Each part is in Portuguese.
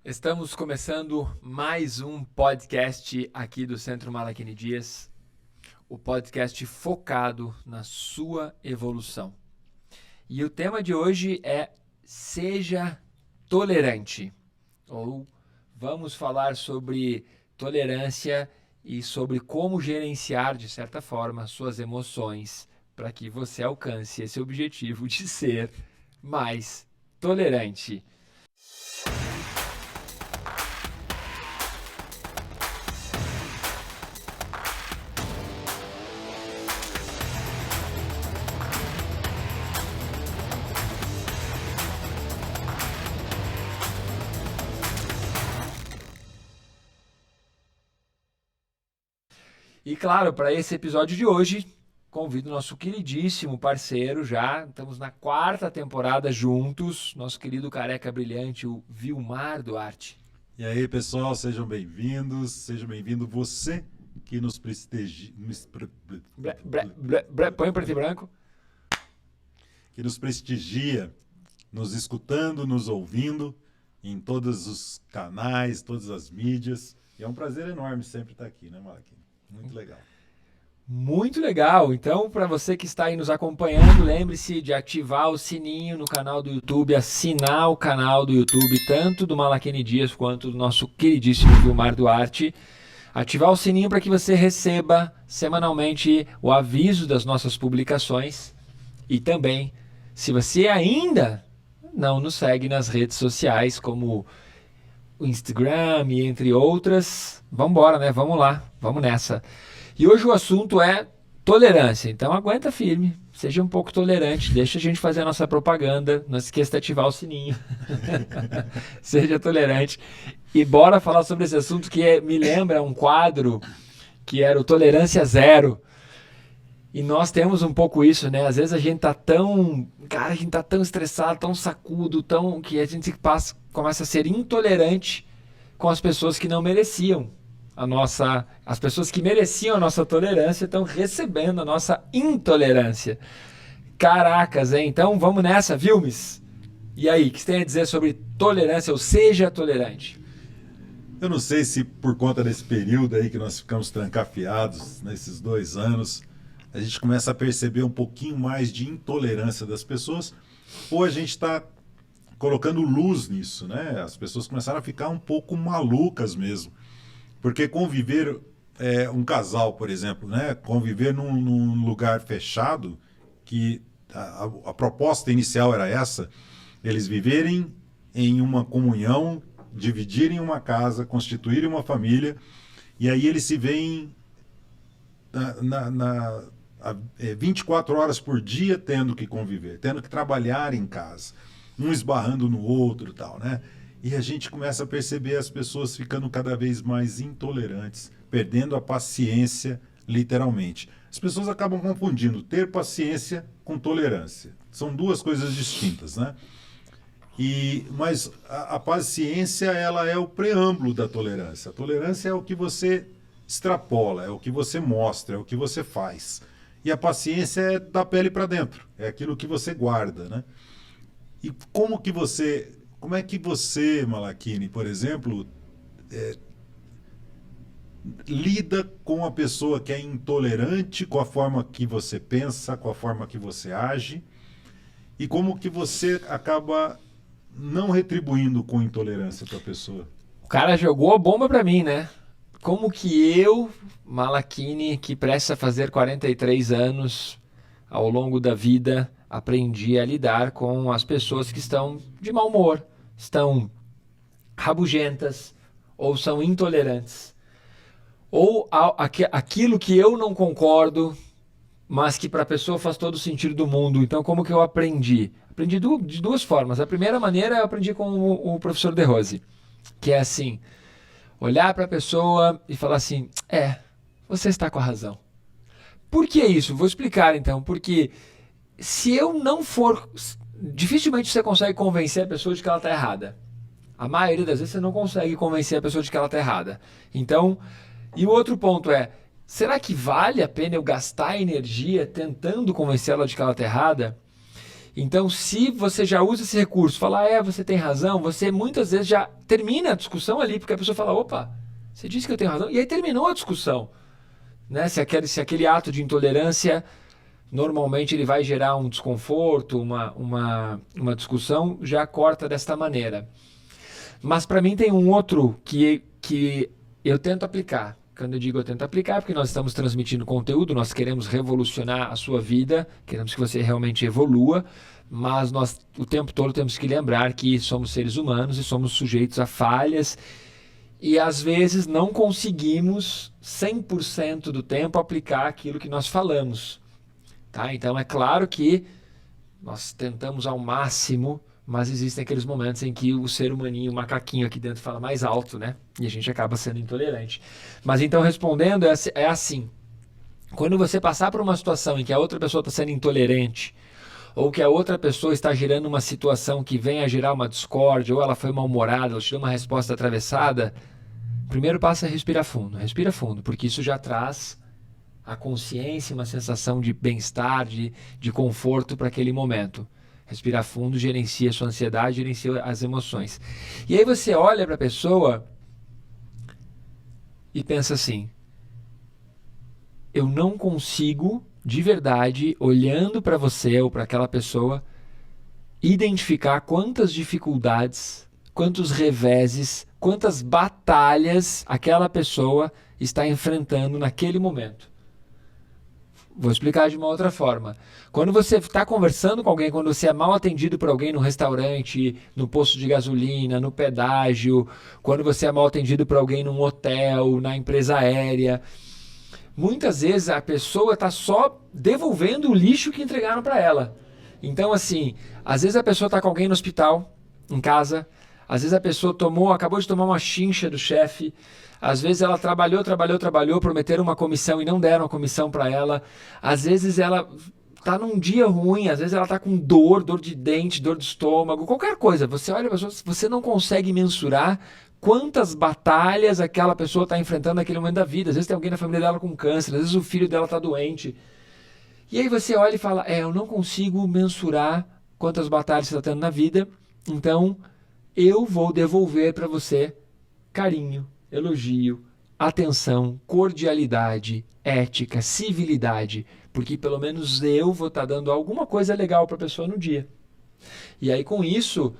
Estamos começando mais um podcast aqui do Centro Malaquini Dias, o podcast focado na sua evolução. E o tema de hoje é Seja Tolerante, ou vamos falar sobre tolerância e sobre como gerenciar, de certa forma, suas emoções para que você alcance esse objetivo de ser mais tolerante. E claro, para esse episódio de hoje, convido o nosso queridíssimo parceiro já, estamos na 4ª temporada juntos, nosso querido careca brilhante, o Vilmar Duarte. E aí, pessoal, sejam bem-vindos, seja bem-vindo você que nos prestigia, Põe o preto e branco. que nos prestigia, nos escutando, nos ouvindo em todos os canais, todas as mídias. E é um prazer enorme sempre estar aqui, né, Malaquini? Muito legal. Muito legal. Então, para você que está aí nos acompanhando, lembre-se de ativar o sininho no canal do YouTube, assinar o canal do YouTube, tanto do Malaquini Dias quanto do nosso queridíssimo Vilmar Duarte. Ativar o sininho para que você receba semanalmente o aviso das nossas publicações. E também, se você ainda não nos segue nas redes sociais, como o Instagram e entre outras, vamos embora, né? Vamos lá, vamos nessa. E hoje o assunto é tolerância, então aguenta firme, seja um pouco tolerante, deixa a gente fazer a nossa propaganda, não esqueça de ativar o sininho, seja tolerante. E bora falar sobre esse assunto que me lembra um quadro que era o Tolerância Zero. E nós temos um pouco isso, né? Às vezes a gente tá tão estressado, tão sacudo, que a gente começa a ser intolerante com as pessoas que não mereciam as pessoas que mereciam a nossa tolerância estão recebendo a nossa intolerância. Caracas, hein? Então vamos nessa, Vilmes? E aí, o que você tem a dizer sobre tolerância, ou seja tolerante? Eu não sei se por conta desse período aí que nós ficamos trancafiados nesses 2 anos, a gente começa a perceber um pouquinho mais de intolerância das pessoas, ou a gente está colocando luz nisso, né? As pessoas começaram a ficar um pouco malucas mesmo. Porque conviver, um casal, por exemplo, né? Conviver num lugar fechado, que a proposta inicial era essa, eles viverem em uma comunhão, dividirem uma casa, constituírem uma família, e aí eles se veem 24 horas por dia tendo que conviver, tendo que trabalhar em casa, um esbarrando no outro e tal, né? E a gente começa a perceber as pessoas ficando cada vez mais intolerantes, perdendo a paciência, literalmente. As pessoas acabam confundindo ter paciência com tolerância. São 2 coisas distintas, né? Mas a paciência, ela é o preâmbulo da tolerância. A tolerância é o que você extrapola, é o que você mostra, é o que você faz. E a paciência é da pele para dentro, é aquilo que você guarda, né? E como é que você, Malaquini, por exemplo, lida com a pessoa que é intolerante, com a forma que você pensa, com a forma que você age, e como que você acaba não retribuindo com intolerância para a pessoa? O cara jogou a bomba para mim, né? Como que eu, Malaquini, que presta fazer 43 anos ao longo da vida, aprendi a lidar com as pessoas que estão de mau humor, estão rabugentas ou são intolerantes. Ou aquilo que eu não concordo, mas que para a pessoa faz todo o sentido do mundo. Então, como que eu aprendi? Aprendi de 2 formas. A primeira maneira eu aprendi com o professor De Rose, que é assim, olhar para a pessoa e falar assim, você está com a razão. Por que isso? Vou explicar então. Porque se eu não for... Dificilmente você consegue convencer a pessoa de que ela está errada. A maioria das vezes você não consegue convencer a pessoa de que ela está errada. Então, e o outro ponto é, será que vale a pena eu gastar energia tentando convencer ela de que ela está errada? Então, se você já usa esse recurso, fala, você tem razão, você muitas vezes já termina a discussão ali, porque a pessoa fala, opa, você disse que eu tenho razão, e aí terminou a discussão. Né? Se aquele ato de intolerância, normalmente ele vai gerar um desconforto, uma discussão, já corta desta maneira. Mas para mim tem um outro que eu tento aplicar. Quando eu digo eu tento aplicar, é porque nós estamos transmitindo conteúdo, nós queremos revolucionar a sua vida, queremos que você realmente evolua, mas nós o tempo todo temos que lembrar que somos seres humanos e somos sujeitos a falhas e às vezes não conseguimos 100% do tempo aplicar aquilo que nós falamos. Tá? Então é claro que nós tentamos ao máximo, mas existem aqueles momentos em que o ser humaninho, o macaquinho aqui dentro fala mais alto, né? E a gente acaba sendo intolerante. Mas então, respondendo, é assim. Quando você passar por uma situação em que a outra pessoa está sendo intolerante, ou que a outra pessoa está gerando uma situação que venha a gerar uma discórdia, ou ela foi mal-humorada, ela te deu uma resposta atravessada, primeiro passo é respirar fundo. Respira fundo, porque isso já traz a consciência, uma sensação de bem-estar, de conforto para aquele momento. Respirar fundo, gerencia a sua ansiedade, gerencia as emoções. E aí você olha para a pessoa e pensa assim, eu não consigo, de verdade, olhando para você ou para aquela pessoa, identificar quantas dificuldades, quantos reveses, quantas batalhas aquela pessoa está enfrentando naquele momento. Vou explicar de uma outra forma. Quando você está conversando com alguém, quando você é mal atendido por alguém no restaurante, no posto de gasolina, no pedágio, quando você é mal atendido por alguém num hotel, na empresa aérea, muitas vezes a pessoa está só devolvendo o lixo que entregaram para ela. Então, assim, às vezes a pessoa está com alguém no hospital, em casa, às vezes a pessoa acabou de tomar uma chincha do chefe, às vezes ela trabalhou, prometeram uma comissão e não deram a comissão para ela. Às vezes ela está num dia ruim, às vezes ela está com dor de dente, dor de estômago, qualquer coisa. Você olha para a pessoa, você não consegue mensurar quantas batalhas aquela pessoa está enfrentando naquele momento da vida. Às vezes tem alguém na família dela com câncer, às vezes o filho dela está doente. E aí você olha e fala, eu não consigo mensurar quantas batalhas você está tendo na vida, então eu vou devolver para você carinho, elogio, atenção, cordialidade, ética, civilidade, porque pelo menos eu vou estar dando alguma coisa legal para a pessoa no dia. E aí com isso,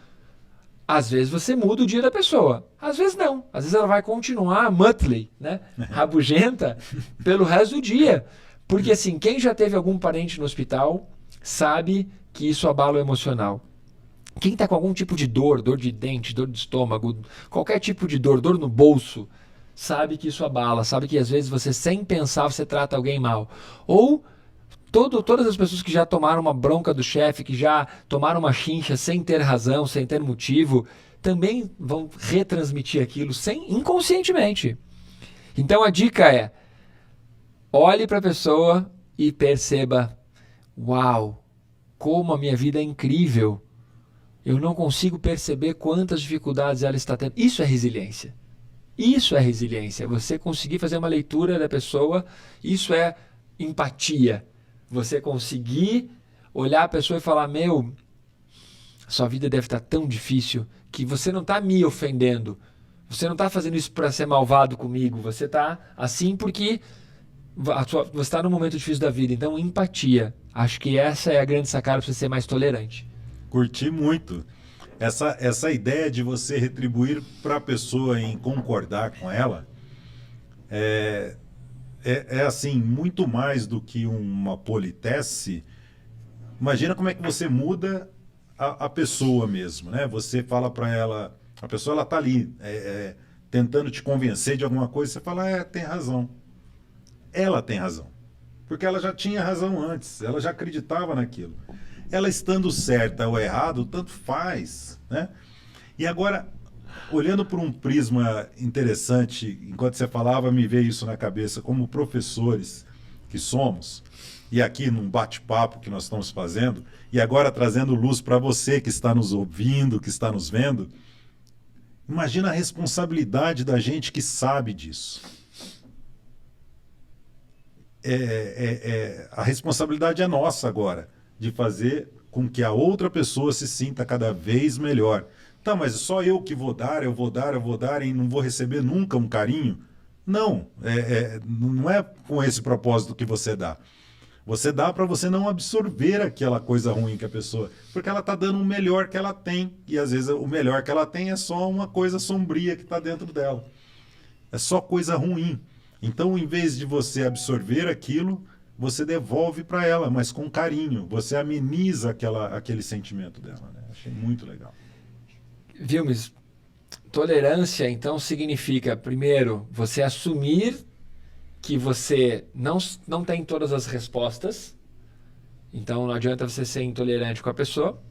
às vezes você muda o dia da pessoa, às vezes não, às vezes ela vai continuar Muttley, né, rabugenta, pelo resto do dia, porque assim, quem já teve algum parente no hospital sabe que isso abala o emocional. Quem está com algum tipo de dor de dente, dor de estômago, qualquer tipo de dor no bolso, sabe que isso abala, sabe que às vezes você, sem pensar, você trata alguém mal. Ou todas as pessoas que já tomaram uma bronca do chefe, que já tomaram uma chincha sem ter razão, sem ter motivo, também vão retransmitir aquilo inconscientemente. Então a dica é, olhe para a pessoa e perceba, uau, como a minha vida é incrível. Eu não consigo perceber quantas dificuldades ela está tendo. Isso é resiliência. Isso é resiliência. Você conseguir fazer uma leitura da pessoa, isso é empatia. Você conseguir olhar a pessoa e falar, sua vida deve estar tão difícil que você não está me ofendendo. Você não está fazendo isso para ser malvado comigo. Você está assim porque você está num momento difícil da vida. Então, empatia. Acho que essa é a grande sacada para você ser mais tolerante. Curti muito. Essa ideia de você retribuir para a pessoa em concordar com ela é assim, muito mais do que uma politesse. Imagina como é que você muda a pessoa mesmo, né? Você fala para ela, a pessoa ela tá ali tentando te convencer de alguma coisa, você fala, tem razão. Ela tem razão. Porque ela já tinha razão antes, ela já acreditava naquilo. Ela estando certa ou errado, tanto faz, né? E agora, olhando por um prisma interessante, enquanto você falava, me veio isso na cabeça, como professores que somos, e aqui num bate-papo que nós estamos fazendo, e agora trazendo luz para você que está nos ouvindo, que está nos vendo, imagina a responsabilidade da gente que sabe disso. A responsabilidade é nossa agora, de fazer com que a outra pessoa se sinta cada vez melhor. Tá, mas só eu que vou dar, eu vou dar e não vou receber nunca um carinho? Não, não é com esse propósito que você dá. Você dá para você não absorver aquela coisa ruim que a pessoa... Porque ela está dando o melhor que ela tem. E às vezes o melhor que ela tem é só uma coisa sombria que está dentro dela. É só coisa ruim. Então, em vez de você absorver aquilo, você devolve para ela, mas com carinho. Você ameniza aquele sentimento dela. Né? Achei muito legal. Vilmes, tolerância, então, significa, primeiro, você assumir que você não tem todas as respostas. Então, não adianta você ser intolerante com a pessoa.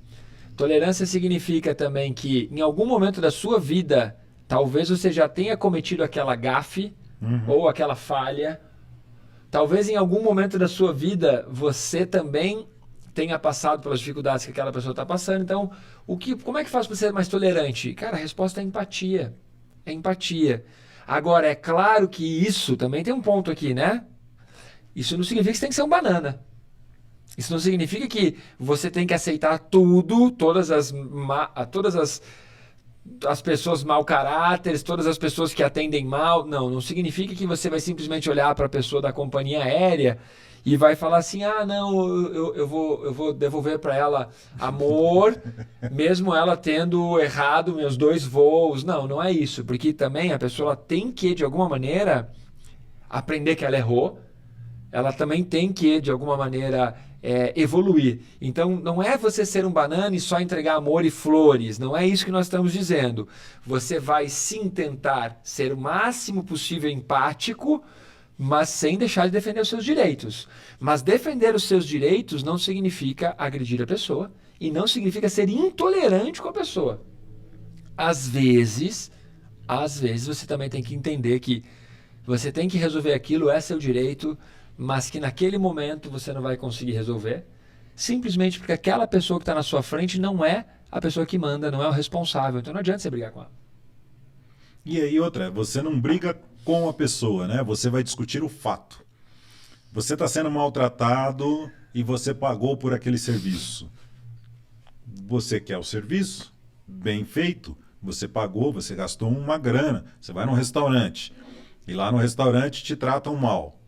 Tolerância significa também que, em algum momento da sua vida, talvez você já tenha cometido aquela gafe ou aquela falha. Talvez em algum momento da sua vida você também tenha passado pelas dificuldades que aquela pessoa está passando. Então, como é que faz para ser mais tolerante? Cara, a resposta é empatia. É empatia. Agora, é claro que isso também tem um ponto aqui, né? Isso não significa que você tem que ser um banana. Isso não significa que você tem que aceitar tudo, todas as pessoas mau caráteres, todas as pessoas que atendem mal. Não significa que você vai simplesmente olhar para a pessoa da companhia aérea e vai falar assim, eu vou devolver para ela amor, mesmo ela tendo errado meus 2 voos. Não é isso, porque também a pessoa ela tem que, de alguma maneira, aprender que ela errou, ela também tem que, de alguma maneira, evoluir. Então, não é você ser um banana e só entregar amor e flores, não é isso que nós estamos dizendo. Você vai sim tentar ser o máximo possível empático, mas sem deixar de defender os seus direitos. Mas defender os seus direitos não significa agredir a pessoa e não significa ser intolerante com a pessoa. Às vezes você também tem que entender que você tem que resolver aquilo, é seu direito, mas que naquele momento você não vai conseguir resolver, simplesmente porque aquela pessoa que está na sua frente não é a pessoa que manda, não é o responsável. Então não adianta você brigar com ela. E aí outra, você não briga com a pessoa, né? Você vai discutir o fato. Você está sendo maltratado e você pagou por aquele serviço. Você quer o serviço? Bem feito. Você pagou, você gastou uma grana. Você vai num restaurante e lá no restaurante te tratam mal.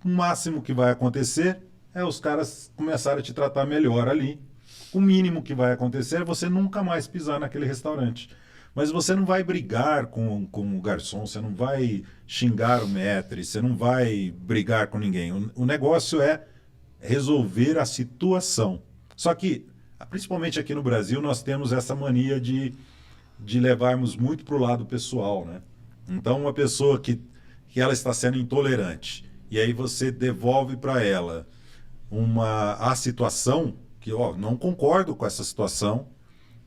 O máximo que vai acontecer é os caras começarem a te tratar melhor ali. O mínimo que vai acontecer é você nunca mais pisar naquele restaurante. Mas você não vai brigar com o garçom, você não vai xingar o maître, você não vai brigar com ninguém. O negócio é resolver a situação. Só que, principalmente aqui no Brasil, nós temos essa mania de levarmos muito para o lado pessoal, né? Então, uma pessoa que ela está sendo intolerante, e aí você devolve para ela a situação que, não concordo com essa situação,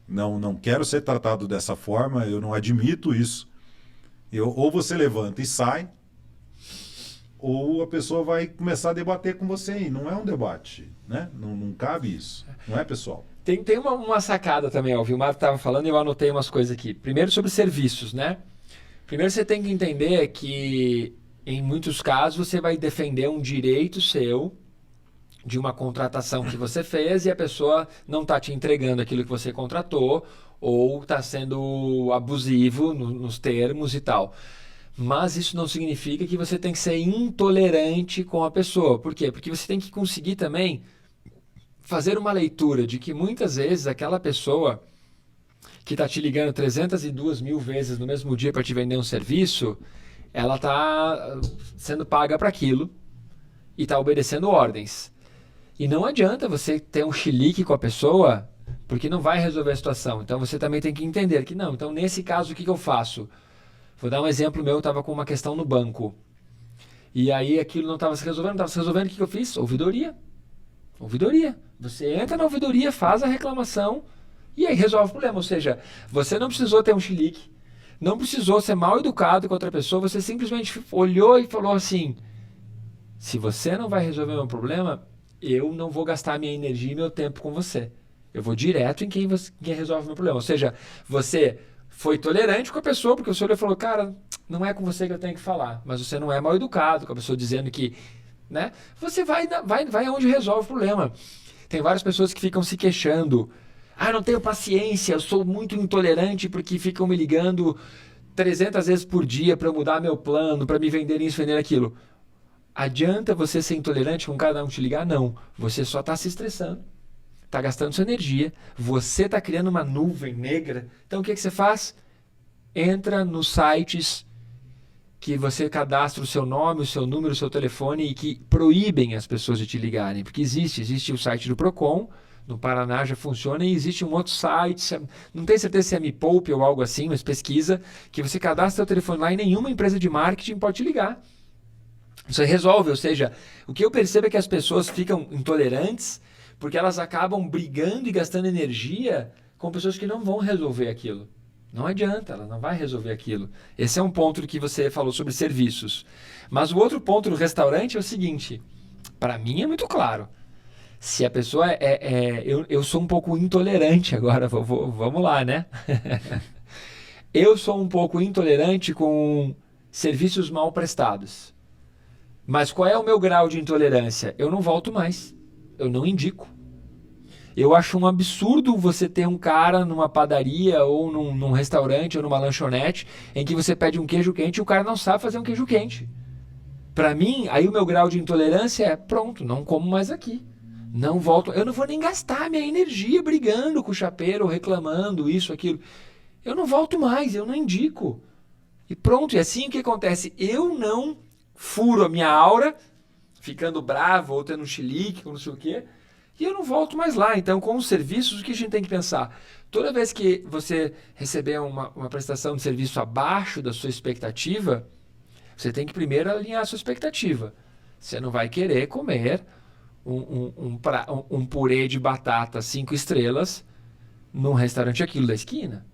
não quero ser tratado dessa forma, eu não admito isso. Ou você levanta e sai, ou a pessoa vai começar a debater com você. E não é um debate, né? Não cabe isso. Não é, pessoal? Tem uma sacada também, ó, o Vilmar estava falando e eu anotei umas coisas aqui. Primeiro sobre serviços, né? Primeiro você tem que entender que, em muitos casos, você vai defender um direito seu de uma contratação que você fez e a pessoa não está te entregando aquilo que você contratou ou está sendo abusivo nos termos e tal. Mas isso não significa que você tem que ser intolerante com a pessoa. Por quê? Porque você tem que conseguir também fazer uma leitura de que muitas vezes aquela pessoa que está te ligando 302 mil vezes no mesmo dia para te vender um serviço, ela está sendo paga para aquilo e está obedecendo ordens. E não adianta você ter um chilique com a pessoa, porque não vai resolver a situação. Então você também tem que entender que não. Então nesse caso, o que eu faço? Vou dar um exemplo meu, eu estava com uma questão no banco. E aí aquilo não estava se resolvendo, o que eu fiz? Ouvidoria. Você entra na ouvidoria, faz a reclamação e aí resolve o problema. Ou seja, você não precisou ter um chilique, não precisou ser mal educado com outra pessoa, você simplesmente olhou e falou assim, se você não vai resolver o meu problema, eu não vou gastar minha energia e meu tempo com você. Eu vou direto em quem resolve o meu problema. Ou seja, você foi tolerante com a pessoa, porque o senhor falou, cara, não é com você que eu tenho que falar. Mas você não é mal educado com a pessoa dizendo que, né? Você vai onde resolve o problema. Tem várias pessoas que ficam se queixando. Ah, não tenho paciência, eu sou muito intolerante porque ficam me ligando 300 vezes por dia para mudar meu plano, para me vender isso, vender aquilo. Adianta você ser intolerante com cada um te ligar? Não. Você só está se estressando, está gastando sua energia, você está criando uma nuvem negra. Então o que você faz? Entra nos sites que você cadastra o seu nome, o seu número, o seu telefone e que proíbem as pessoas de te ligarem. Porque existe o site do Procon, no Paraná já funciona, e existe um outro site, não tenho certeza se é Me Poupe ou algo assim, mas pesquisa, que você cadastra o telefone lá e nenhuma empresa de marketing pode te ligar. Isso aí resolve, ou seja, o que eu percebo é que as pessoas ficam intolerantes porque elas acabam brigando e gastando energia com pessoas que não vão resolver aquilo. Não adianta, ela não vai resolver aquilo. Esse é um ponto que você falou sobre serviços. Mas o outro ponto do restaurante é o seguinte, para mim é muito claro. Se a pessoa eu sou um pouco intolerante agora, vamos lá, né? Eu sou um pouco intolerante com serviços mal prestados. Mas qual é o meu grau de intolerância? Eu não volto mais. Eu não indico. Eu acho um absurdo você ter um cara numa padaria ou num restaurante ou numa lanchonete em que você pede um queijo quente e o cara não sabe fazer um queijo quente. Para mim, aí o meu grau de intolerância é pronto, não como mais aqui. Não volto, eu não vou nem gastar minha energia brigando com o chapeiro, reclamando isso, aquilo. Eu não volto mais, eu não indico. E pronto, e assim o que acontece? Eu não furo a minha aura, ficando bravo ou tendo um chilique, ou não sei o quê, e eu não volto mais lá. Então, com os serviços, o que a gente tem que pensar? Toda vez que você receber uma prestação de serviço abaixo da sua expectativa, você tem que primeiro alinhar a sua expectativa. Você não vai querer comer um purê de batata 5 estrelas num restaurante aquilo da esquina.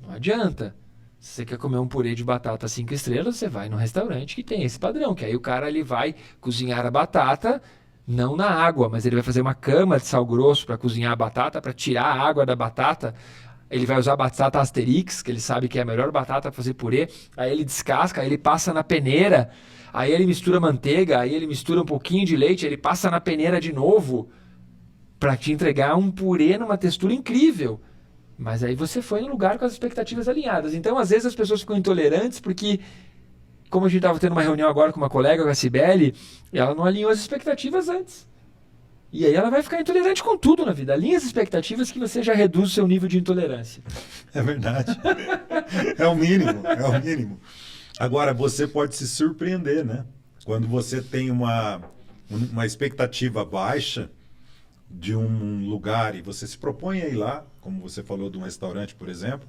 Não adianta. Se você quer comer um purê de batata 5 estrelas, você vai num restaurante que tem esse padrão, que aí o cara ele vai cozinhar a batata, não na água, mas ele vai fazer uma cama de sal grosso para cozinhar a batata, para tirar a água da batata. Ele vai usar a batata Asterix, que ele sabe que é a melhor batata para fazer purê. Aí ele descasca, aí ele passa na peneira, aí ele mistura manteiga, aí ele mistura um pouquinho de leite, aí ele passa na peneira de novo para te entregar um purê numa textura incrível. Mas aí você foi no lugar com as expectativas alinhadas. Então, às vezes, as pessoas ficam intolerantes porque, como a gente estava tendo uma reunião agora com uma colega, com a Cibele, ela não alinhou as expectativas antes. E aí ela vai ficar intolerante com tudo na vida. Alinha as expectativas que você já reduz o seu nível de intolerância. É verdade. É o mínimo, é o mínimo. Agora, você pode se surpreender, né? Quando você tem uma expectativa baixa de um lugar e você se propõe a ir lá, como você falou de um restaurante, por exemplo,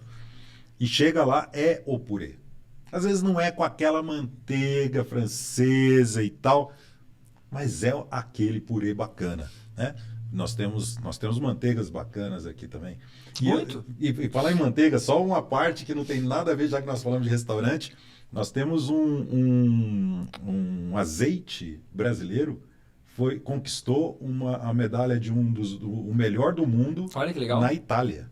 e chega lá, é o purê. Às vezes não é com aquela manteiga francesa e tal, mas é aquele purê bacana, né? Nós temos manteigas bacanas aqui também. Muito. E falar em manteiga, só uma parte que não tem nada a ver, já que nós falamos de restaurante, nós temos um azeite brasileiro conquistou a medalha de o melhor do mundo. Olha que legal. Na Itália.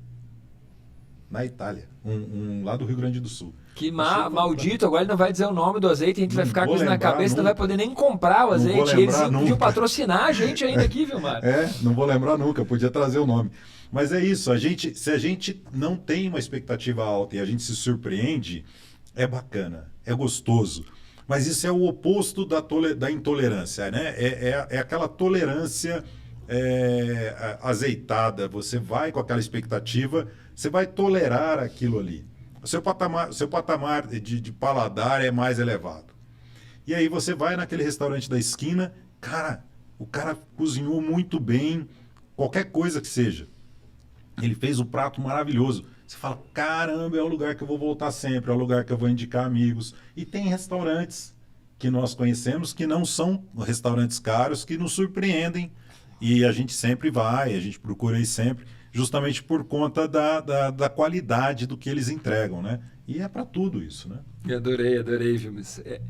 Lá do Rio Grande do Sul. Que maldito, agora ele não vai dizer o nome do azeite, a gente vai ficar com isso na cabeça, não vai poder nem comprar o azeite. Eles podiam patrocinar a gente ainda aqui, viu, Mário? Não vou lembrar nunca, podia trazer o nome. Mas é isso, se a gente não tem uma expectativa alta e a gente se surpreende, é bacana, é gostoso. Mas isso é o oposto da intolerância, né? É aquela tolerância azeitada. Você vai com aquela expectativa, você vai tolerar aquilo ali. O seu patamar de paladar é mais elevado. E aí você vai naquele restaurante da esquina, cara, o cara cozinhou muito bem, qualquer coisa que seja. Ele fez um prato maravilhoso. Você fala, caramba, é o lugar que eu vou voltar sempre, é o lugar que eu vou indicar amigos. E tem restaurantes que nós conhecemos que não são restaurantes caros, que nos surpreendem. E a gente sempre vai, a gente procura ir sempre, justamente por conta da qualidade do que eles entregam, né? E é para tudo isso, né? Eu adorei, viu?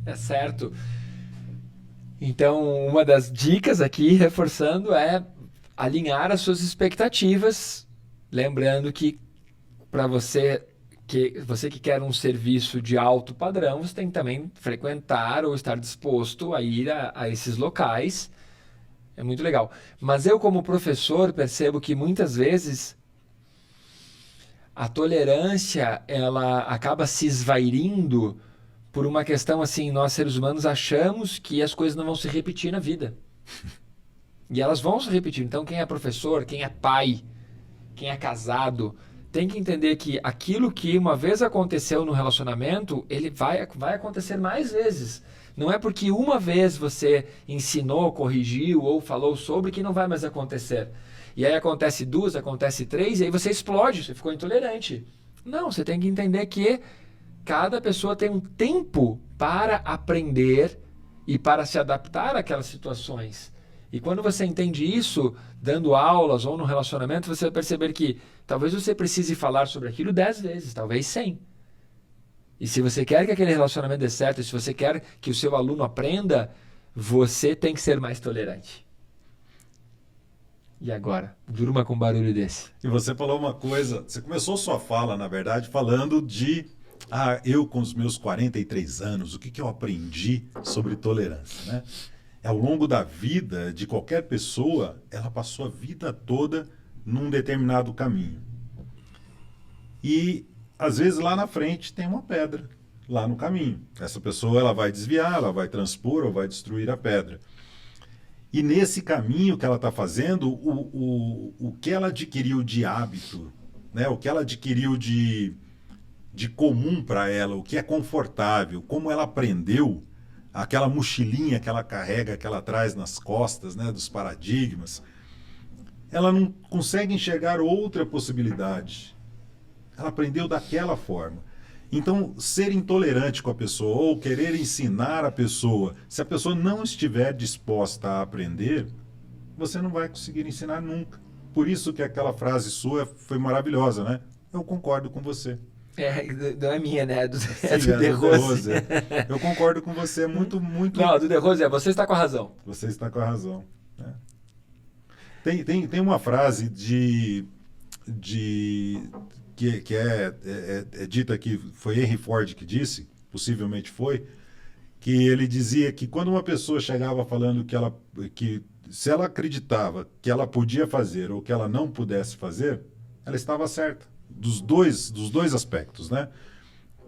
É certo. Então, uma das dicas aqui, reforçando, é alinhar as suas expectativas, lembrando que para você que quer um serviço de alto padrão, você tem que também frequentar ou estar disposto a ir a esses locais É muito legal. Mas eu, como professor, percebo que muitas vezes a tolerância, ela acaba se esvairindo por uma questão assim, nós seres humanos achamos que as coisas não vão se repetir na vida. E elas vão se repetir. Então, quem é professor, quem é pai, quem é casado, tem que entender que aquilo que uma vez aconteceu no relacionamento, ele vai acontecer mais vezes. Não é porque uma vez você ensinou, corrigiu ou falou sobre que não vai mais acontecer. E aí acontece 2, acontece 3, e aí você explode, você ficou intolerante. Não, você tem que entender que cada pessoa tem um tempo para aprender e para se adaptar àquelas situações. E quando você entende isso, dando aulas ou no relacionamento, você vai perceber que talvez você precise falar sobre aquilo 10 vezes, talvez 100. E se você quer que aquele relacionamento dê certo, e se você quer que o seu aluno aprenda, você tem que ser mais tolerante. E agora? Durma com um barulho desse. E você falou uma coisa, você começou sua fala, na verdade, falando de eu com os meus 43 anos, o que eu aprendi sobre tolerância, né? Ao longo da vida de qualquer pessoa, ela passou a vida toda num determinado caminho. E, às vezes, lá na frente tem uma pedra, lá no caminho. Essa pessoa ela vai desviar, ela vai transpor ou vai destruir a pedra. E nesse caminho que ela está fazendo, o que ela adquiriu de hábito, né? O que ela adquiriu de comum para ela, o que é confortável, como ela aprendeu, aquela mochilinha que ela carrega, que ela traz nas costas, né, dos paradigmas, ela não consegue enxergar outra possibilidade. Ela aprendeu daquela forma. Então, ser intolerante com a pessoa ou querer ensinar a pessoa, se a pessoa não estiver disposta a aprender, você não vai conseguir ensinar nunca. Por isso que aquela frase sua foi maravilhosa, né? Eu concordo com você. Não é minha, né? É do Sim, De Rose. Eu concordo com você, muito... Não, do De Rose você está com a razão. Você está com a razão. Né? Tem uma frase que é dita que foi Henry Ford que disse, possivelmente foi, que ele dizia que quando uma pessoa chegava falando que se ela acreditava que ela podia fazer ou que ela não pudesse fazer, ela estava certa. Dos dois aspectos, né?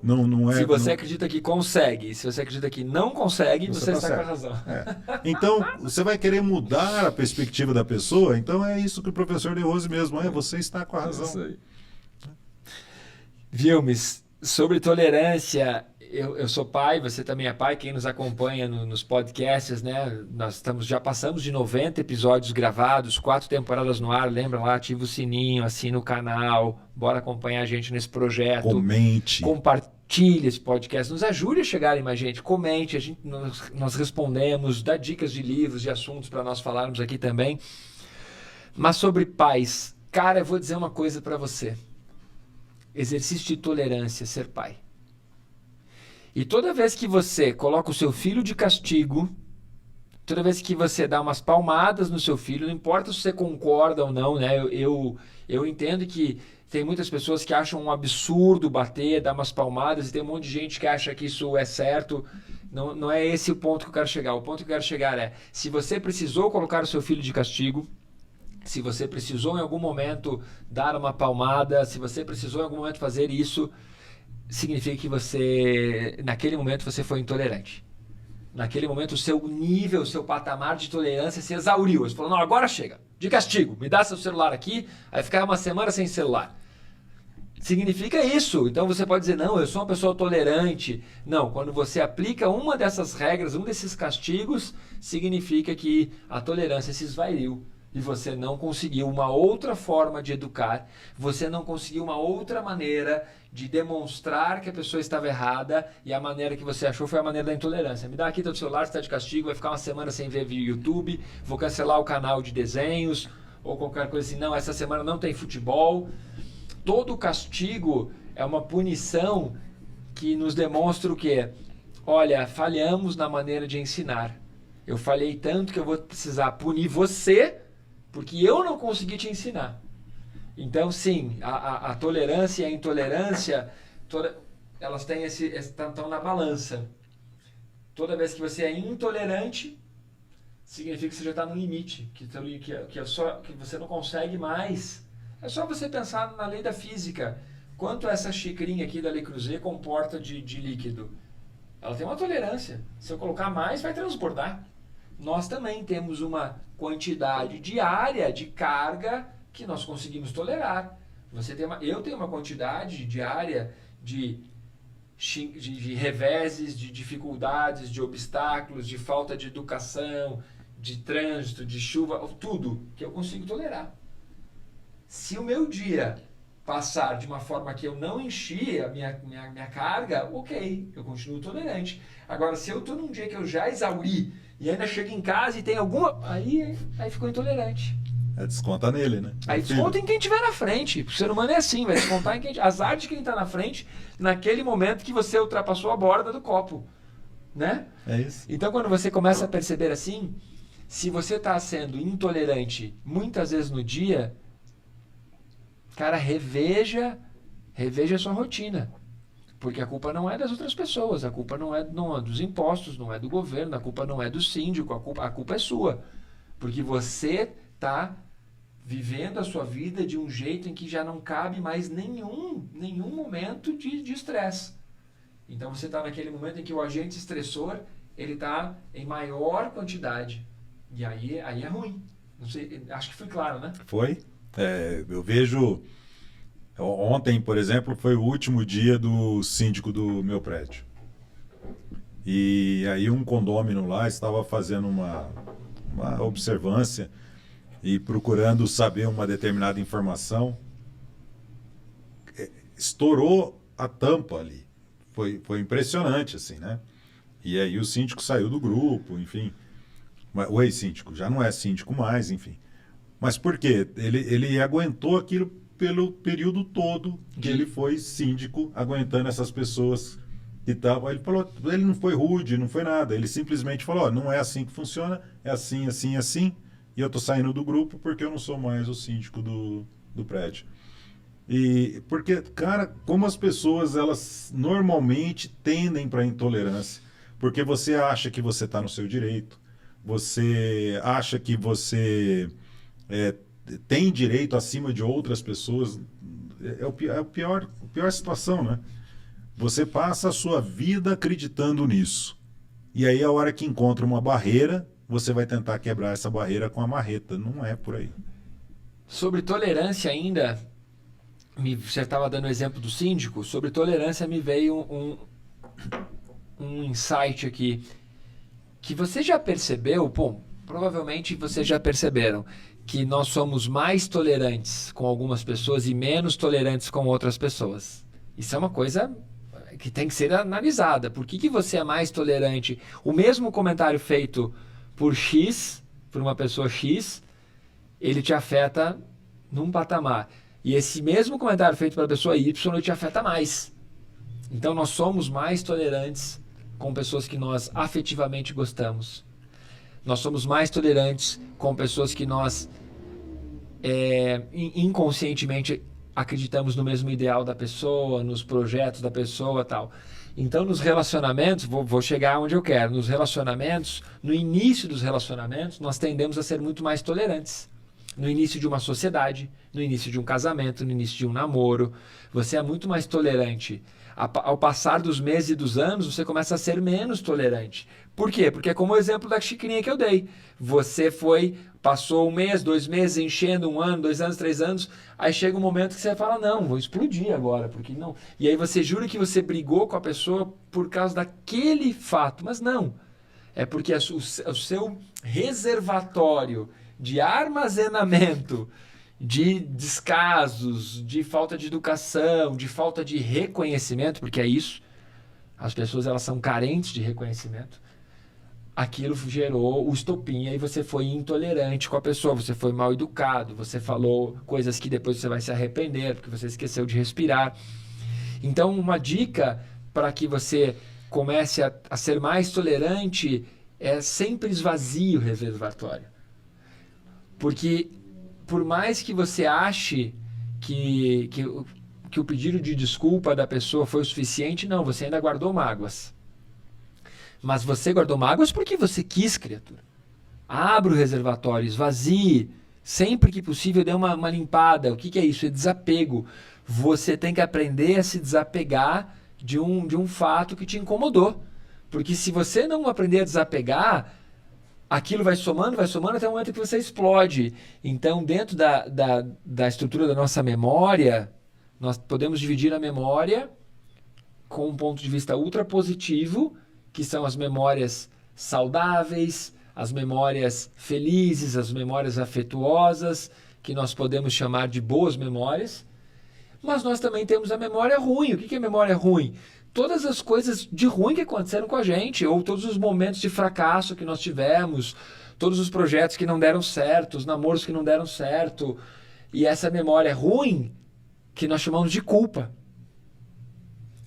Não é, se você acredita que consegue, se você acredita que não consegue, você está com a razão. É. Então, você vai querer mudar a perspectiva da pessoa, então é isso que o professor De Rose mesmo é, você está com a razão. Isso aí. Vilmes, sobre tolerância, eu sou pai, você também é pai, quem nos acompanha nos podcasts, né? Nós já passamos de 90 episódios gravados, 4 temporadas no ar, lembra lá, ativa o sininho, assina o canal, bora acompanhar a gente nesse projeto. Comente. Compartilhe esse podcast, nos ajude a chegar em mais gente, comente, nós respondemos, dá dicas de livros, de assuntos para nós falarmos aqui também. Mas sobre pais, cara, eu vou dizer uma coisa para você. Exercício de tolerância, ser pai. E toda vez que você coloca o seu filho de castigo, toda vez que você dá umas palmadas no seu filho, não importa se você concorda ou não, né? Eu entendo que tem muitas pessoas que acham um absurdo bater, dar umas palmadas, e tem um monte de gente que acha que isso é certo. Não é esse o ponto que eu quero chegar. O ponto que eu quero chegar é, se você precisou colocar o seu filho de castigo, se você precisou em algum momento dar uma palmada, se você precisou em algum momento fazer isso, significa que você, naquele momento, você foi intolerante. Naquele momento, o seu nível, o seu patamar de tolerância se exauriu. Você falou, não, agora chega, de castigo, me dá seu celular aqui, aí ficar uma semana sem celular. Significa isso. Então você pode dizer, não, eu sou uma pessoa tolerante. Não, quando você aplica uma dessas regras, um desses castigos, significa que a tolerância se esvairiu. E você não conseguiu uma outra forma de educar, você não conseguiu uma outra maneira de demonstrar que a pessoa estava errada, e a maneira que você achou foi a maneira da intolerância. Me dá aqui teu celular, você está de castigo, vai ficar uma semana sem ver vídeo YouTube, vou cancelar o canal de desenhos, ou qualquer coisa assim, não, essa semana não tem futebol. Todo castigo é uma punição que nos demonstra o quê? Olha, falhamos na maneira de ensinar. Eu falhei tanto que eu vou precisar punir você, porque eu não consegui te ensinar. Então, sim, a tolerância e a intolerância, elas têm estão na balança. Toda vez que você é intolerante, significa que você já está no limite, que você não consegue mais. É só você pensar na lei da física. Quanto essa xicrinha aqui da Le Creuset comporta de líquido? Ela tem uma tolerância. Se eu colocar mais, vai transbordar. Nós também temos uma quantidade diária de carga que nós conseguimos tolerar. Eu tenho uma quantidade diária de reveses, de dificuldades, de obstáculos, de falta de educação, de trânsito, de chuva, tudo que eu consigo tolerar. Se o meu dia passar de uma forma que eu não enchi a minha carga, ok, eu continuo tolerante. Agora, se eu estou num dia que eu já exauri e ainda chego em casa e tem alguma... Aí ficou intolerante. Desconta nele, né? Aí desconta em quem estiver na frente. O ser humano é assim, vai descontar em quem... Azar de quem está na frente naquele momento que você ultrapassou a borda do copo. Né? É isso. Então, quando você começa a perceber assim, se você está sendo intolerante muitas vezes no dia, cara, reveja a sua rotina. Porque a culpa não é das outras pessoas, a culpa não é dos impostos, não é do governo, a culpa não é do síndico, a culpa é sua. Porque você está vivendo a sua vida de um jeito em que já não cabe mais nenhum momento de estresse. Então você está naquele momento em que o agente estressor ele está em maior quantidade. E aí é ruim. Não sei, acho que foi claro, né? Foi. Eu vejo... Ontem, por exemplo, foi o último dia do síndico do meu prédio. E aí um condômino lá estava fazendo uma observância e procurando saber uma determinada informação. Estourou a tampa ali. Foi impressionante, assim, né? E aí o síndico saiu do grupo, enfim. O ex-síndico já não é síndico mais, enfim. Mas por quê? Ele aguentou aquilo pelo período todo que ele foi síndico, aguentando essas pessoas que estavam. Ele falou, ele não foi rude, não foi nada. Ele simplesmente falou, não é assim que funciona, é assim, assim, assim. E eu tô saindo do grupo porque eu não sou mais o síndico do prédio. E porque, cara, como as pessoas, elas normalmente tendem para a intolerância. Porque você acha que você está no seu direito, você acha que você tem direito acima de outras pessoas. É a pior situação, né? Você passa a sua vida acreditando nisso. E aí, a hora que encontra uma barreira, você vai tentar quebrar essa barreira com a marreta. Não é por aí. Sobre tolerância ainda, você estava dando o exemplo do síndico. Sobre tolerância me veio um insight aqui. Que você já percebeu, provavelmente vocês já perceberam, que nós somos mais tolerantes com algumas pessoas e menos tolerantes com outras pessoas. Isso é uma coisa que tem que ser analisada. Por que você é mais tolerante? O mesmo comentário feito por X, por uma pessoa X, ele te afeta num patamar. E esse mesmo comentário feito para a pessoa Y, ele te afeta mais. Então nós somos mais tolerantes com pessoas que nós afetivamente gostamos. Nós somos mais tolerantes com pessoas que nós inconscientemente acreditamos no mesmo ideal da pessoa, nos projetos da pessoa, tal. Então, nos relacionamentos, vou chegar onde eu quero. Nos relacionamentos, no início dos relacionamentos, nós tendemos a ser muito mais tolerantes. No início de uma sociedade, no início de um casamento, no início de um namoro, você é muito mais tolerante. Ao passar dos meses e dos anos, você começa a ser menos tolerante. Por quê? Porque é como o exemplo da xicrinha que eu dei. Você passou 1 mês, 2 meses, enchendo 1 ano, 2 anos, 3 anos, aí chega um momento que você fala, não, vou explodir agora, porque não. E aí você jura que você brigou com a pessoa por causa daquele fato, mas não. É porque o seu reservatório de armazenamento de descasos, de falta de educação, de falta de reconhecimento, porque é isso, as pessoas elas são carentes de reconhecimento, aquilo gerou o estopim, aí você foi intolerante com a pessoa, você foi mal educado, você falou coisas que depois você vai se arrepender, porque você esqueceu de respirar. Então, uma dica para que você comece a ser mais tolerante é sempre esvazie o reservatório. Porque por mais que você ache que o pedido de desculpa da pessoa foi o suficiente, não, você ainda guardou mágoas. Mas você guardou mágoas porque você quis, criatura. Abra o reservatório, esvazie. Sempre que possível, dê uma limpada. O que é isso? É desapego. Você tem que aprender a se desapegar de um fato que te incomodou. Porque se você não aprender a desapegar, aquilo vai somando até o momento que você explode. Então, dentro da estrutura da nossa memória, nós podemos dividir a memória com um ponto de vista ultra positivo, que são as memórias saudáveis, as memórias felizes, as memórias afetuosas, que nós podemos chamar de boas memórias. Mas nós também temos a memória ruim. O que é memória ruim? Todas as coisas de ruim que aconteceram com a gente, ou todos os momentos de fracasso que nós tivemos, todos os projetos que não deram certo, os namoros que não deram certo. E essa memória ruim, que nós chamamos de culpa.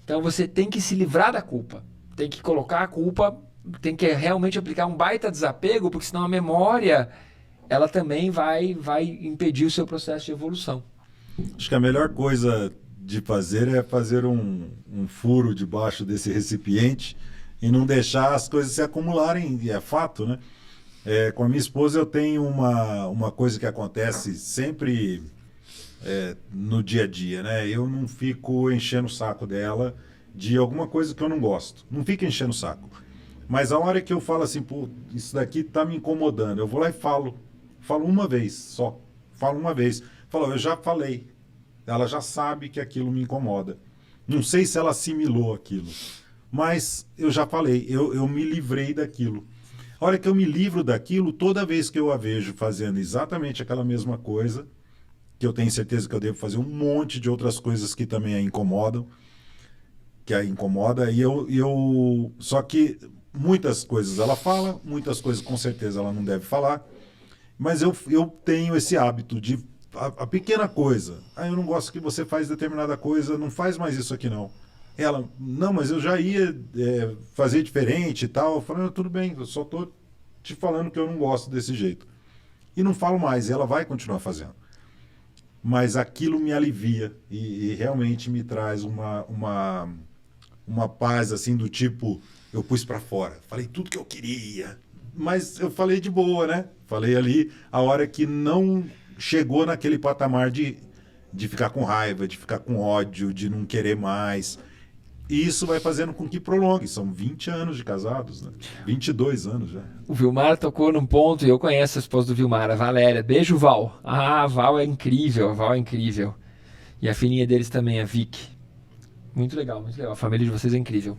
Então você tem que se livrar da culpa. Tem que colocar a culpa, tem que realmente aplicar um baita desapego, porque senão a memória, ela também vai impedir o seu processo de evolução. Acho que a melhor coisa de fazer é fazer um furo debaixo desse recipiente e não deixar as coisas se acumularem, é fato, né? Com a minha esposa eu tenho uma coisa que acontece sempre no dia a dia, né? Eu não fico enchendo o saco dela de alguma coisa que eu não gosto. Não fico enchendo o saco. Mas a hora que eu falo assim, pô, isso daqui tá me incomodando, eu vou lá e falo. Falo uma vez só. Falo uma vez. Falo, eu já falei. Ela já sabe que aquilo me incomoda. Não sei se ela assimilou aquilo, mas eu já falei, eu me livrei daquilo. A hora que eu me livro daquilo, toda vez que eu a vejo fazendo exatamente aquela mesma coisa, que eu tenho certeza que eu devo fazer um monte de outras coisas que também a incomodam, só que muitas coisas ela fala, muitas coisas com certeza ela não deve falar, mas eu tenho esse hábito de a pequena coisa. Eu não gosto que você faz determinada coisa, não faz mais isso aqui não. Ela, não, mas eu já ia fazer diferente e tal. Eu falei, tudo bem, eu só tô te falando que eu não gosto desse jeito. E não falo mais, e ela vai continuar fazendo. Mas aquilo me alivia e realmente me traz uma paz assim do tipo, eu pus pra fora, falei tudo que eu queria, mas eu falei de boa, né? Falei ali a hora que não chegou naquele patamar de ficar com raiva, de ficar com ódio, de não querer mais. E isso vai fazendo com que prolongue. São 20 anos de casados, né? 22 anos já. O Vilmar tocou num ponto, e eu conheço a esposa do Vilmar, a Valéria. Beijo, Val. Ah, a Val é incrível, a Val é incrível. E a filhinha deles também, a Vicky. Muito legal, muito legal. A família de vocês é incrível.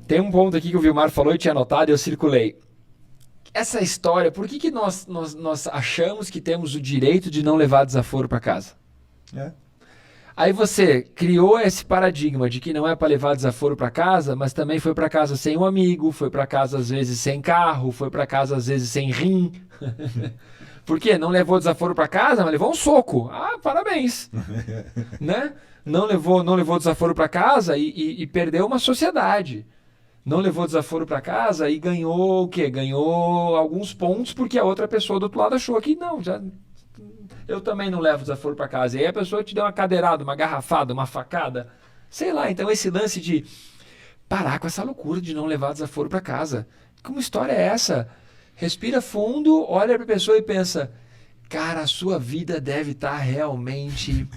Tem um ponto aqui que o Vilmar falou e tinha anotado e eu circulei. Essa história, por que nós achamos que temos o direito de não levar desaforo para casa? Aí você criou esse paradigma de que não é para levar desaforo para casa, mas também foi para casa sem um amigo, foi para casa às vezes sem carro, foi para casa às vezes sem rim. Por quê? Não levou desaforo para casa, mas levou um soco. Ah, parabéns. Né? Não levou desaforo para casa e perdeu uma sociedade. Não levou desaforo para casa e ganhou o quê? Ganhou alguns pontos porque a outra pessoa do outro lado achou que não, eu também não levo desaforo para casa. E aí a pessoa te deu uma cadeirada, uma garrafada, uma facada. Sei lá, então esse lance de parar com essa loucura de não levar desaforo para casa. Como história é essa? Respira fundo, olha para a pessoa e pensa, cara, a sua vida deve estar realmente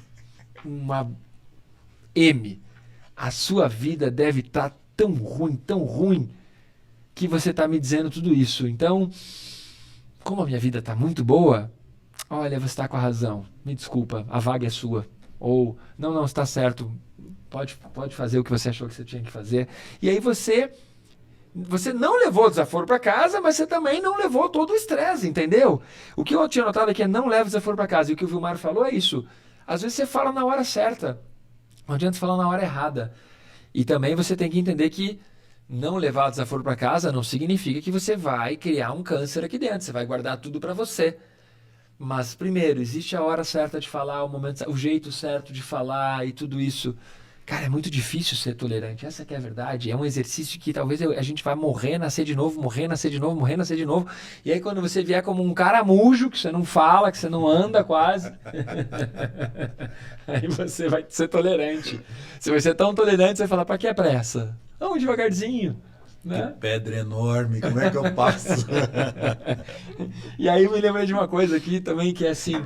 uma M. A sua vida deve estar tão ruim, que você está me dizendo tudo isso. Então, como a minha vida está muito boa, olha, você está com a razão, me desculpa, a vaga é sua. Ou, não, está certo, pode fazer o que você achou que você tinha que fazer. E aí você não levou o desaforo para casa, mas você também não levou todo o estresse, entendeu? O que eu tinha notado aqui é não leve o desaforo para casa. E o que o Vilmar falou é isso. Às vezes você fala na hora certa, não adianta falar na hora errada. E também você tem que entender que não levar o desaforo para casa não significa que você vai criar um câncer aqui dentro. Você vai guardar tudo para você. Mas, primeiro, existe a hora certa de falar, o jeito certo de falar e tudo isso. Cara, é muito difícil ser tolerante. Essa que é a verdade. É um exercício que talvez a gente vai morrer, nascer de novo, morrer, nascer de novo, morrer, nascer de novo. E aí quando você vier como um caramujo, que você não fala, que você não anda quase, aí você vai ser tolerante. Você vai ser tão tolerante, você vai falar, pra que pressa? Vamos devagarzinho. Né? Que pedra enorme, como é que eu passo? E aí me lembrei de uma coisa aqui também que é assim,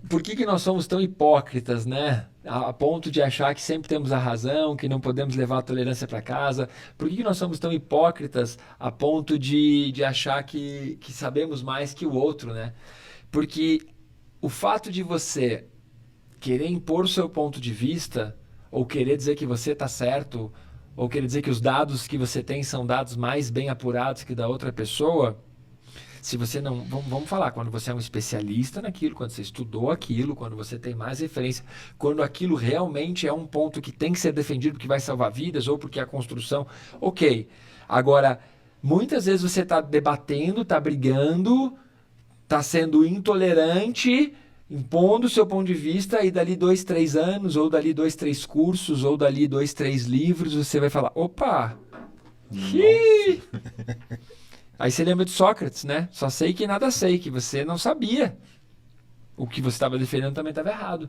por que nós somos tão hipócritas, né? A ponto de achar que sempre temos a razão, que não podemos levar a tolerância para casa. Por que nós somos tão hipócritas a ponto de achar que sabemos mais que o outro, né? Porque o fato de você querer impor o seu ponto de vista, ou querer dizer que você está certo, ou querer dizer que os dados que você tem são dados mais bem apurados que da outra pessoa, se você não... Vamos falar, quando você é um especialista naquilo, quando você estudou aquilo, quando você tem mais referência, quando aquilo realmente é um ponto que tem que ser defendido porque vai salvar vidas ou porque a construção... Ok. Agora, muitas vezes você está debatendo, está brigando, está sendo intolerante, impondo o seu ponto de vista, e dali 2, 3 anos, ou dali 2, 3 cursos, ou dali 2, 3 livros, você vai falar, opa, aí você lembra de Sócrates, né? Só sei que nada sei, que você não sabia. O que você estava defendendo também estava errado.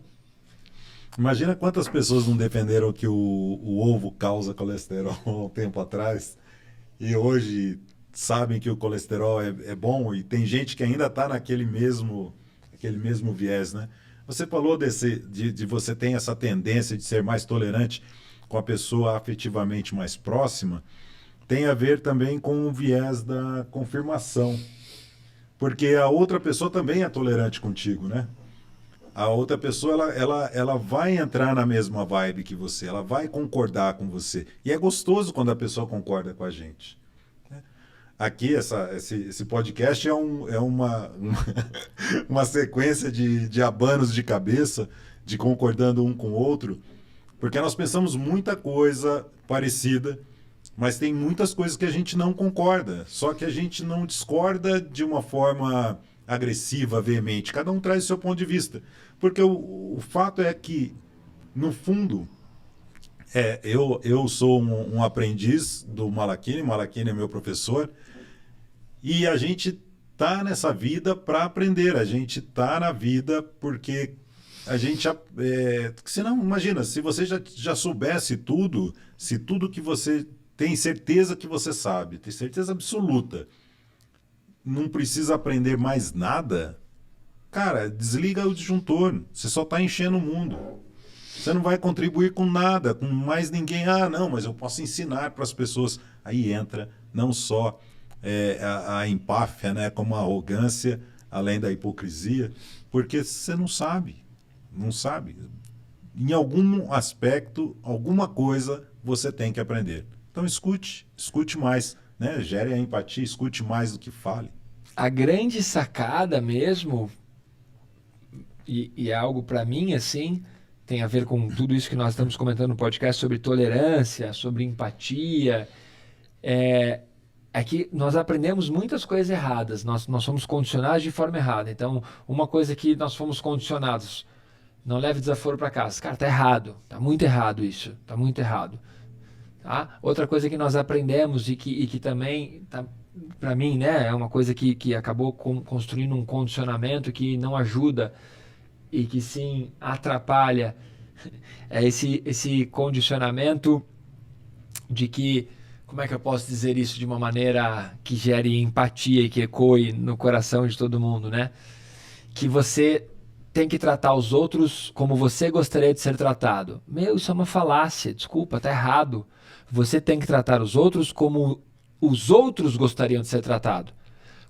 Imagina quantas pessoas não defenderam que o ovo causa colesterol há um tempo atrás e hoje sabem que o colesterol é bom, e tem gente que ainda está naquele mesmo viés, né? Você falou de você ter essa tendência de ser mais tolerante com a pessoa afetivamente mais próxima, tem a ver também com o viés da confirmação, porque a outra pessoa também é tolerante contigo, né? A outra pessoa, ela vai entrar na mesma vibe que você, ela vai concordar com você, e é gostoso quando a pessoa concorda com a gente. Aqui, esse podcast é uma sequência de abanos de cabeça, de concordando um com o outro, porque nós pensamos muita coisa parecida, mas tem muitas coisas que a gente não concorda, só que a gente não discorda de uma forma agressiva, veemente. Cada um traz o seu ponto de vista. Porque o fato é que, no fundo, eu sou um aprendiz do Malakini é meu professor, e a gente tá nessa vida para aprender, a gente tá na vida porque a gente... senão, imagina, se você já soubesse tudo, se tudo que você tem certeza que você sabe, tem certeza absoluta, não precisa aprender mais nada, cara, desliga o disjuntor, você só está enchendo o mundo. Você não vai contribuir com nada, com mais ninguém. Ah, não, mas eu posso ensinar para as pessoas. Aí entra não só a empáfia, né, como a arrogância, além da hipocrisia, porque você não sabe. Em algum aspecto, alguma coisa você tem que aprender. Então escute mais, né? Gere a empatia, escute mais do que fale. A grande sacada mesmo, e é algo para mim assim, tem a ver com tudo isso que nós estamos comentando no podcast sobre tolerância, sobre empatia, é que nós aprendemos muitas coisas erradas, nós somos condicionados de forma errada. Então, uma coisa que nós fomos condicionados, não leve desaforo para casa. Cara, tá errado, tá muito errado isso, tá muito errado. Tá? Outra coisa que nós aprendemos e que também, tá, para mim, né, é uma coisa que acabou construindo um condicionamento que não ajuda e que sim atrapalha, é esse condicionamento de que, como é que eu posso dizer isso de uma maneira que gere empatia e que ecoe no coração de todo mundo, né? Que você tem que tratar os outros como você gostaria de ser tratado. Meu, isso é uma falácia, desculpa, tá errado. Você tem que tratar os outros como os outros gostariam de ser tratado.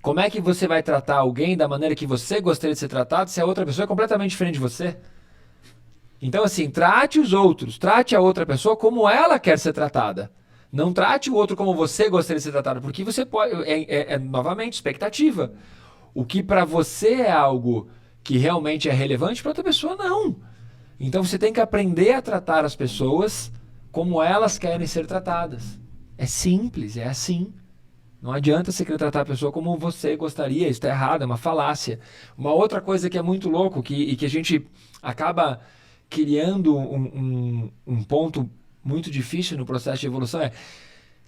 Como é que você vai tratar alguém da maneira que você gostaria de ser tratado se a outra pessoa é completamente diferente de você? Então, assim, trate os outros, trate a outra pessoa como ela quer ser tratada. Não trate o outro como você gostaria de ser tratado, porque você pode... novamente, expectativa. O que para você é algo que realmente é relevante, para outra pessoa não. Então você tem que aprender a tratar as pessoas como elas querem ser tratadas. É simples, é assim. Não adianta você querer tratar a pessoa como você gostaria, isso está errado, é uma falácia. Uma outra coisa que é muito louco, que a gente acaba criando um ponto muito difícil no processo de evolução,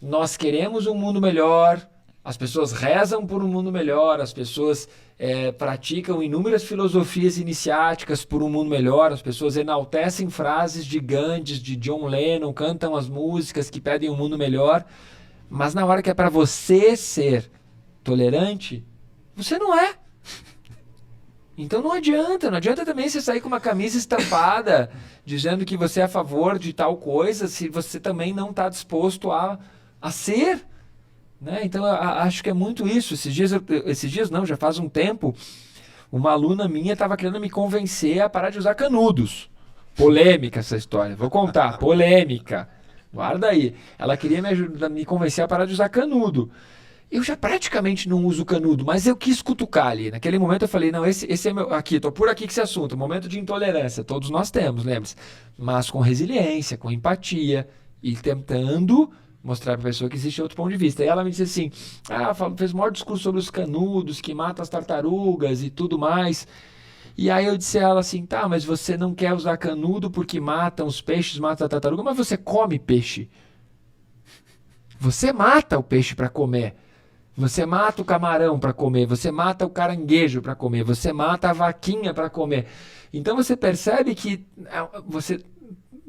nós queremos um mundo melhor, As pessoas rezam por um mundo melhor, as pessoas praticam inúmeras filosofias iniciáticas por um mundo melhor, as pessoas enaltecem frases de Gandhi, de John Lennon, cantam as músicas que pedem um mundo melhor, mas na hora que é para você ser tolerante, você não é. Então não adianta também você sair com uma camisa estampada dizendo que você é a favor de tal coisa se você também não está disposto a ser. Né? Então eu acho que é muito isso. Esses dias não, já faz um tempo, uma aluna minha estava querendo me convencer a parar de usar canudos. Polêmica essa história, vou contar, polêmica. Guarda aí. Ela queria me convencer a parar de usar canudo. Eu já praticamente não uso canudo, mas eu quis cutucar ali. Naquele momento eu falei, não, esse é meu... Aqui, tô por aqui com esse assunto. Momento de intolerância, todos nós temos, lembre-se. Mas com resiliência, com empatia e tentando mostrar para a pessoa que existe outro ponto de vista. E ela me disse assim, fez o maior discurso sobre os canudos, que matam as tartarugas e tudo mais. E aí eu disse a ela assim, tá, mas você não quer usar canudo porque matam os peixes, matam a tartaruga, mas você come peixe. Você mata o peixe para comer. Você mata o camarão para comer, você mata o caranguejo para comer, você mata a vaquinha para comer. Então você percebe que você...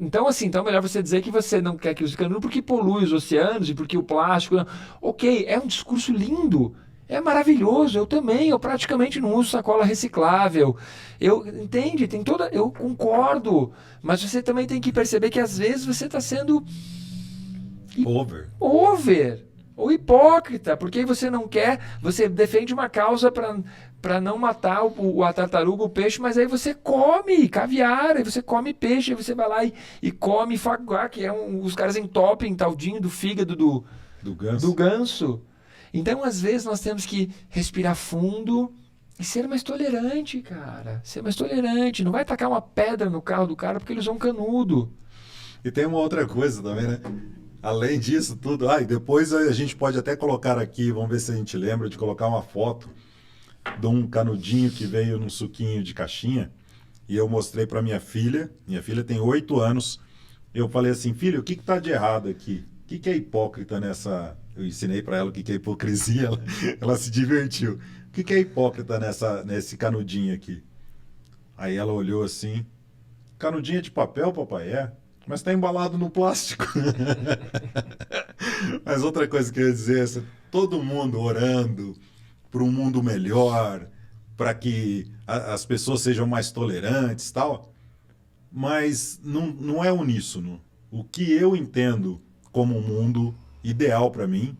Então é melhor você dizer que você não quer que use canudo porque polui os oceanos e porque o plástico... Ok, é um discurso lindo, é maravilhoso, eu praticamente não uso sacola reciclável. Entende? Eu concordo, mas você também tem que perceber que às vezes você está sendo... Over. Ou hipócrita, porque você não quer, você defende uma causa para não matar a tartaruga, o peixe, mas aí você come caviar, aí você come peixe, aí você vai lá e come faguá, que os caras entopem taldinho do fígado do ganso. Então, às vezes, nós temos que respirar fundo e ser mais tolerante, cara. Ser mais tolerante. Não vai tacar uma pedra no carro do cara porque ele usou um canudo. E tem uma outra coisa também, né? Além disso tudo, e depois a gente pode até colocar aqui, vamos ver se a gente lembra de colocar uma foto de um canudinho que veio num suquinho de caixinha e eu mostrei para minha filha tem 8 anos, eu falei assim, filha, o que está de errado aqui? O que é hipócrita nessa... Eu ensinei para ela o que é hipocrisia, ela se divertiu. O que é hipócrita nesse canudinho aqui? Aí ela olhou assim, canudinho de papel, papai, mas está embalado no plástico. Mas outra coisa que eu ia dizer é todo mundo orando por um mundo melhor, para que as pessoas sejam mais tolerantes e tal, mas não é uníssono. O que eu entendo como um mundo ideal para mim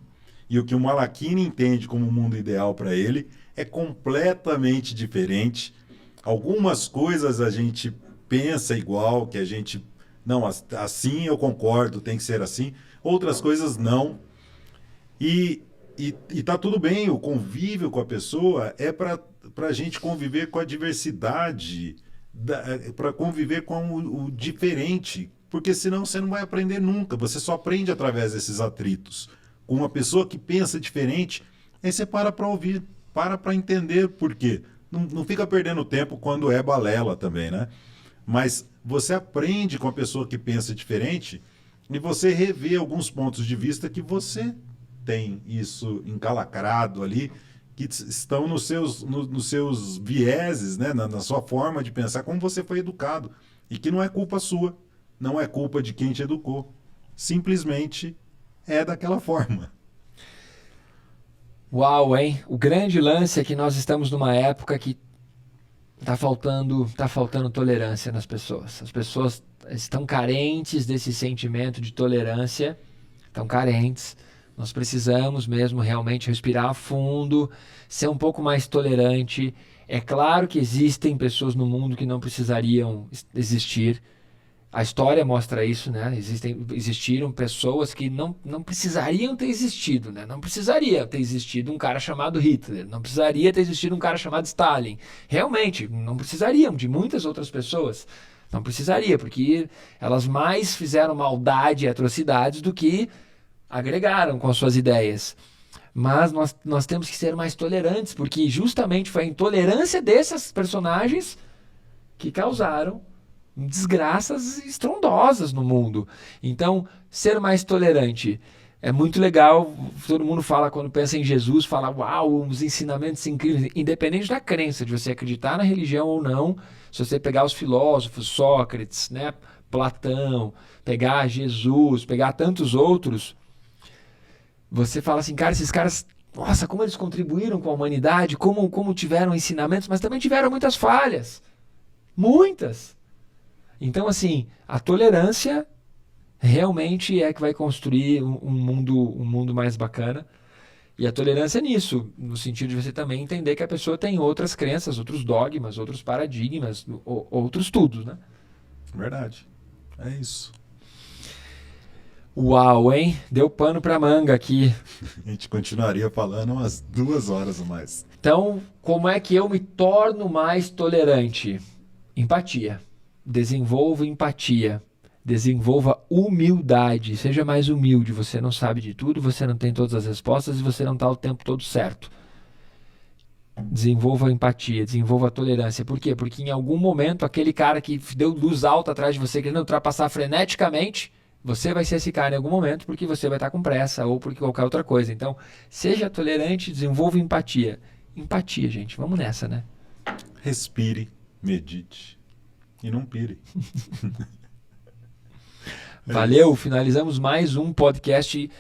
e o que o Malaquini entende como um mundo ideal para ele é completamente diferente. Algumas coisas a gente pensa igual, que a gente... Não, assim eu concordo, tem que ser assim. Outras coisas não. E tá tudo bem, o convívio com a pessoa é para a gente conviver com a diversidade, para conviver com o diferente. Porque senão você não vai aprender nunca. Você só aprende através desses atritos. Com uma pessoa que pensa diferente, aí você para ouvir, para entender por quê. Não fica perdendo tempo quando é balela também, né? Mas você aprende com a pessoa que pensa diferente e você revê alguns pontos de vista que você tem isso encalacrado ali, que estão nos seus vieses, né? Na sua forma de pensar, como você foi educado. E que não é culpa sua, não é culpa de quem te educou. Simplesmente é daquela forma. Uau, hein? O grande lance é que nós estamos numa época que tá faltando tolerância nas pessoas. As pessoas estão carentes desse sentimento de tolerância, estão carentes. Nós precisamos mesmo realmente respirar fundo, ser um pouco mais tolerante. É claro que existem pessoas no mundo que não precisariam existir. A história mostra isso, né? Existiram pessoas que não precisariam ter existido, né? Não precisaria ter existido um cara chamado Hitler, não precisaria ter existido um cara chamado Stalin. Realmente, não precisariam de muitas outras pessoas. Não precisaria, porque elas mais fizeram maldade e atrocidades do que agregaram com as suas ideias. Mas nós temos que ser mais tolerantes, porque justamente foi a intolerância desses personagens que causaram desgraças estrondosas no mundo. Então, ser mais tolerante É muito legal, todo mundo fala, quando pensa em Jesus, fala, uau, uns ensinamentos incríveis, independente da crença, de você acreditar na religião ou não. Se você pegar os filósofos, Sócrates, né, Platão, pegar Jesus, pegar tantos outros, você fala assim, cara, esses caras, nossa, como eles contribuíram com a humanidade, como tiveram ensinamentos, mas também tiveram muitas falhas, muitas. Então, assim, a tolerância realmente é que vai construir um mundo mais bacana. E a tolerância é nisso, no sentido de você também entender que a pessoa tem outras crenças, outros dogmas, outros paradigmas, outros tudo, né? Verdade. É isso. Uau, hein? Deu pano pra manga aqui. A gente continuaria falando umas 2 horas ou mais. Então, como é que eu me torno mais tolerante? Empatia. Desenvolva empatia. Desenvolva humildade. Seja mais humilde. Você não sabe de tudo, você não tem todas as respostas e você não está o tempo todo certo. Desenvolva empatia, desenvolva tolerância. Por quê? Porque em algum momento aquele cara que deu luz alta atrás de você, querendo ultrapassar freneticamente, você vai ser esse cara em algum momento porque você vai estar com pressa ou porque qualquer outra coisa. Então, seja tolerante, desenvolva empatia. Empatia, gente. Vamos nessa, né? Respire, medite e não pire. Valeu, finalizamos mais um podcast.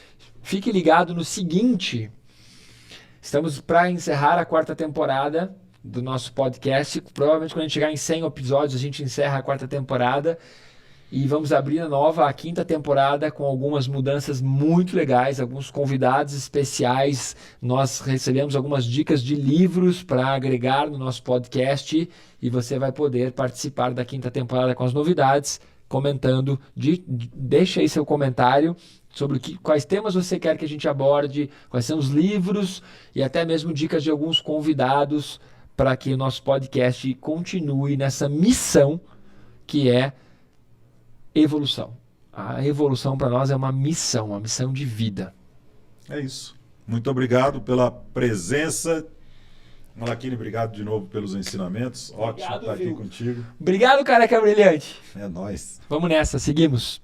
Fique ligado no seguinte: estamos para encerrar a 4ª temporada do nosso podcast. Provavelmente quando a gente chegar em 100 episódios, a gente encerra a 4ª temporada. E vamos abrir a 5ª temporada com algumas mudanças muito legais, alguns convidados especiais. Nós recebemos algumas dicas de livros para agregar no nosso podcast e você vai poder participar da 5ª temporada com as novidades, comentando. Deixa aí seu comentário sobre quais temas você quer que a gente aborde, quais são os livros e até mesmo dicas de alguns convidados para que o nosso podcast continue nessa missão que é evolução. A evolução para nós é uma missão de vida. É isso. Muito obrigado pela presença. Malakini, obrigado de novo pelos ensinamentos. Ótimo estar aqui contigo. Obrigado, careca brilhante. É nóis. Vamos nessa, seguimos.